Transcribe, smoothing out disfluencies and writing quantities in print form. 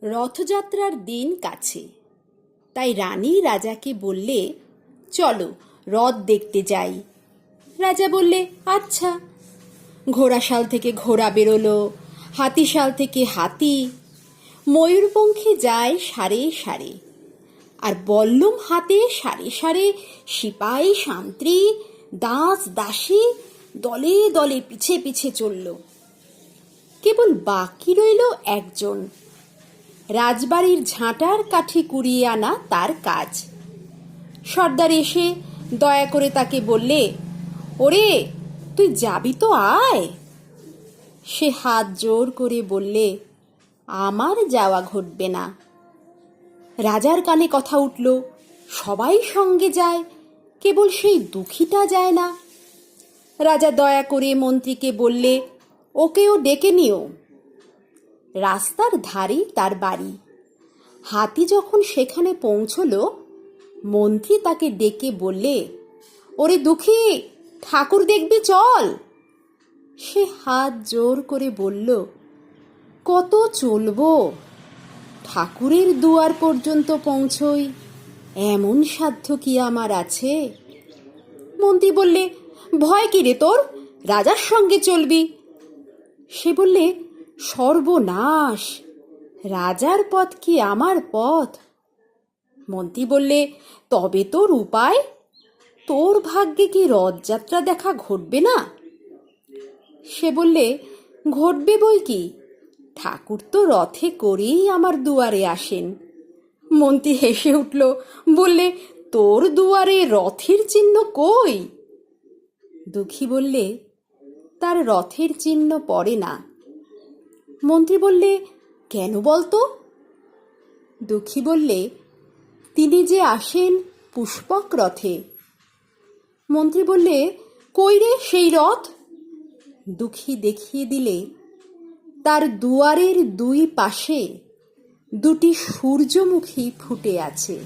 রথযাত্রার দিন কাছে, তাই রানী রাজাকে বললে, চলো রথ দেখতে যাই। রাজা বললে, আচ্ছা। ঘোড়াশাল থেকে ঘোড়া বেরোলো, হাতিশাল থেকে হাতি, ময়ূরপঙ্খী যায় সারে সারে, আর বল্লম হাতে সারে সারে সিপাই সান্ত্রী দাস দাসী দলে দলে পিছে পিছে চলল। কেবল বাকি রইল একজন, রাজবাড়ির ঝাঁটার কাঠি কুড়িয়ে আনা তার কাজ। সর্দার এসে দয়া করে তাকে বললে, ওরে তুই যাবি তো আয়। সে হাত জোর করে বললে, আমার যাওয়া ঘটবে না। রাজার কানে কথা উঠল, সবাই সঙ্গে যায়, কেবল সেই দুঃখীটা যায় না। রাজা দয়া করে মন্ত্রীকে বললে, ওকেও ডেকে নিও। রাস্তার ধারেই তার বাড়ি। হাতি যখন সেখানে পৌঁছল, মন্ত্রী তাকে ডেকে বললে, ওরে দুঃখী, ঠাকুর দেখবি চল। সে হাত জোর করে বলল, কত চলবো, ঠাকুরের দুয়ার পর্যন্ত পৌঁছই এমন সাধ্য কি আমার আছে? মন্ত্রী বললে, ভয় কি রে তোর, রাজার সঙ্গে চলবি। সে বললে, সর্বনাশ, রাজার পথ কি আমার পথ? মন্ত্রী বললে, তবে তোর উপায়? তোর ভাগ্যে কি রথযাত্রা দেখা ঘটবে না? সে বললে, ঘটবে বই কি, ঠাকুর তো রথে করেই আমার দুয়ারে আসেন। মন্ত্রী হেসে উঠল, বললে, তোর দুয়ারে রথের চিহ্ন কই? দুঃখী বললে, তার রথের চিহ্ন পড়ে না। মন্ত্রী বললে, কেন বলতো? দুঃখী বললে, তিনি যে আসেন পুষ্পক রথে। মন্ত্রী বললে, কই রে সেই রথ? দুঃখী দেখিয়ে দিলে, তার দুয়ারের দুই পাশে দুটি সূর্যমুখী ফুটে আছে।